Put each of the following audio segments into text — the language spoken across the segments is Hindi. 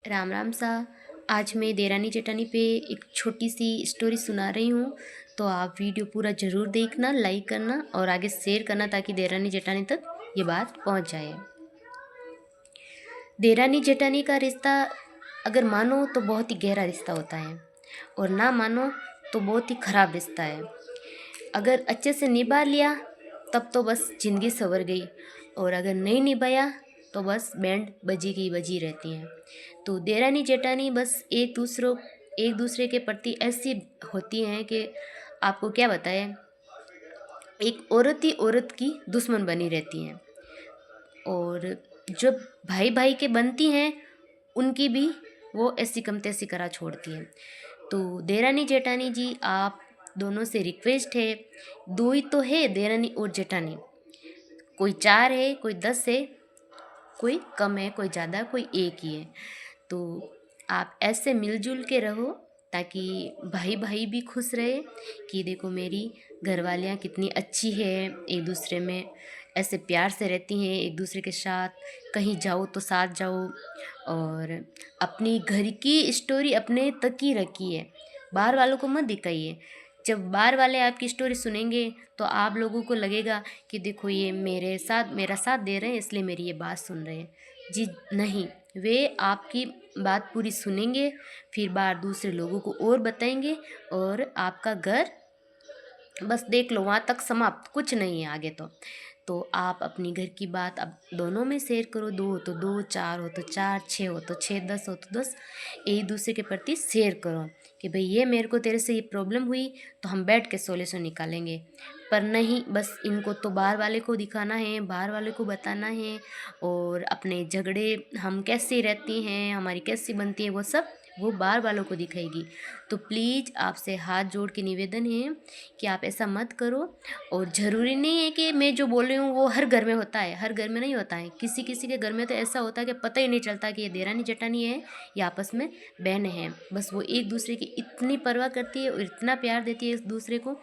राम राम सा। आज मैं देरानी जेठानी पे एक छोटी सी स्टोरी सुना रही हूँ। तो आप वीडियो पूरा ज़रूर देखना, लाइक करना और आगे शेयर करना ताकि देरानी जेठानी तक ये बात पहुँच जाए। देरानी जेठानी का रिश्ता अगर मानो तो बहुत ही गहरा रिश्ता होता है और ना मानो तो बहुत ही ख़राब रिश्ता है। अगर अच्छे से निभा लिया तब तो बस ज़िंदगी संवर गई, और अगर नहीं निभाया तो बस बैंड बजी की बजी रहती हैं। तो देरानी जेठानी बस एक दूसरे के प्रति ऐसी होती हैं कि आपको क्या बताएं, एक औरत ही औरत की दुश्मन बनी रहती हैं। और जब भाई भाई के बनती हैं उनकी भी वो ऐसी कम तैसी करा छोड़ती हैं। तो देरानी जेठानी जी, आप दोनों से रिक्वेस्ट है, दो ही तो है देरानी और जेठानी, कोई चार है कोई 10 है, कोई कम है कोई ज़्यादा, कोई एक ही है। तो आप ऐसे मिलजुल के रहो ताकि भाई भाई भी खुश रहे कि देखो मेरी घरवालियाँ कितनी अच्छी है, एक दूसरे में ऐसे प्यार से रहती हैं, एक दूसरे के साथ कहीं जाओ तो साथ जाओ। और अपनी घर की स्टोरी अपने तक ही रखिए, बाहर वालों को मत दिखाइए। जब बाहर वाले आपकी स्टोरी सुनेंगे तो आप लोगों को लगेगा कि देखो ये मेरा साथ दे रहे हैं इसलिए मेरी ये बात सुन रहे हैं। जी नहीं, वे आपकी बात पूरी सुनेंगे, फिर बाहर दूसरे लोगों को और बताएंगे, और आपका घर बस देख लो वहाँ तक समाप्त, कुछ नहीं है आगे। तो आप अपनी घर की बात अब दोनों में शेयर करो, दो हो तो दो, चार हो तो चार, छः हो तो छः, 10 हो तो 10, एक दूसरे के प्रति शेयर करो कि भाई ये मेरे को तेरे से ये प्रॉब्लम हुई तो हम बैठ के सॉल्यूशन निकालेंगे। पर नहीं, बस इनको तो बाहर वाले को दिखाना है, बाहर वाले को बताना है, और अपने झगड़े हम कैसे रहती हैं, हमारी कैसी बनती है, वो सब वो बाहर वालों को दिखाएगी। तो प्लीज़ आपसे हाथ जोड़ के निवेदन है कि आप ऐसा मत करो। और ज़रूरी नहीं है कि मैं जो बोल रही हूँ वो हर घर में होता है, हर घर में नहीं होता है। किसी किसी के घर में तो ऐसा होता है कि पता ही नहीं चलता कि ये देरानी जेठानी है या आपस में बहनें हैं। बस वो एक दूसरे की इतनी परवाह करती है और इतना प्यार देती है एक दूसरे को,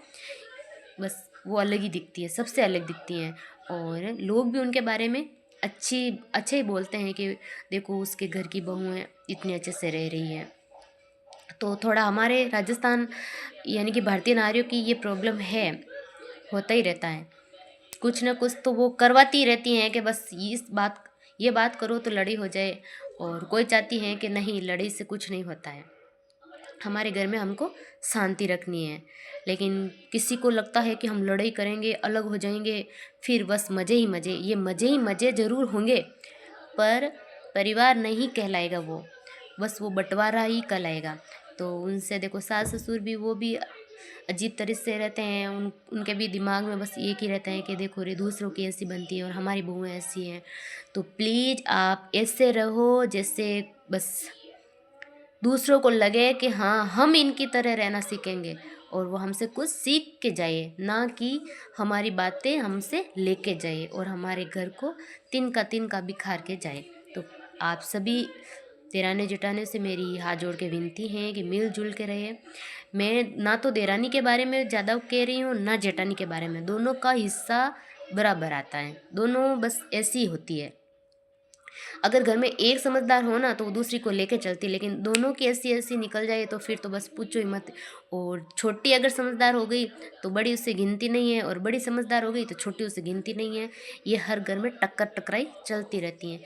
बस वो अलग ही दिखती है, सबसे अलग दिखती हैं। और लोग भी उनके बारे में अच्छे ही बोलते हैं कि देखो उसके घर की बहू है, इतने अच्छे से रह रही है। तो थोड़ा हमारे राजस्थान यानी कि भारतीय नारियों की ये प्रॉब्लम है, होता ही रहता है। कुछ ना कुछ तो वो करवाती रहती हैं कि बस ये बात करो तो लड़ाई हो जाए, और कोई चाहती है कि नहीं, लड़ाई से कुछ नहीं होता है, हमारे घर में हमको शांति रखनी है। लेकिन किसी को लगता है कि हम लड़ाई करेंगे अलग हो जाएंगे, फिर बस मज़े ही मज़े, ये मज़े ही मज़े ज़रूर होंगे पर परिवार नहीं कहलाएगा वो, बस वो बंटवारा ही कहलाएगा। तो उनसे देखो सास ससुर भी वो भी अजीब तरह से रहते हैं, उनके भी दिमाग में बस एक ही रहता है कि देखो रे दूसरों की ऐसी बनती है और हमारी बहुएं ऐसी हैं। तो प्लीज़ आप ऐसे रहो जैसे बस दूसरों को लगे कि हाँ हम इनकी तरह रहना सीखेंगे, और वो हमसे कुछ सीख के जाए, ना कि हमारी बातें हमसे लेके जाए और हमारे घर को तिनका बिखार के जाए। तो आप सभी देरानी जेठानी से मेरी हाथ जोड़ के विनती है कि मिलजुल के रहे। मैं ना तो देरानी के बारे में ज़्यादा कह रही हूँ ना जेठानी के बारे में, दोनों का हिस्सा बराबर आता है, दोनों बस ऐसी ही होती है। अगर घर में एक समझदार हो ना तो वो दूसरी को लेके चलती, लेकिन दोनों की ऐसी ऐसी निकल जाए तो फिर तो बस पूछो ही मत। और छोटी अगर समझदार हो गई तो बड़ी उससे गिनती नहीं है, और बड़ी समझदार हो गई तो छोटी उससे गिनती नहीं है। ये हर घर में टक्कर टकराई चलती रहती हैं।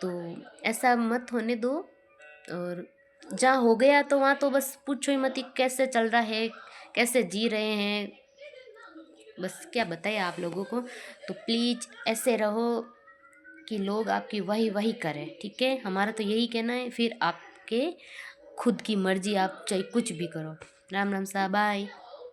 तो ऐसा मत होने दो। और जहाँ हो गया तो वहाँ तो बस पूछो ही मत कि कैसे चल रहा है, कैसे जी रहे हैं, बस क्या बताए आप लोगों को। तो प्लीज़ ऐसे रहो कि लोग आपकी वही वही करें, ठीक है। हमारा तो यही कहना है, फिर आपके खुद की मर्जी, आप चाहे कुछ भी करो। राम राम साहब, बाय।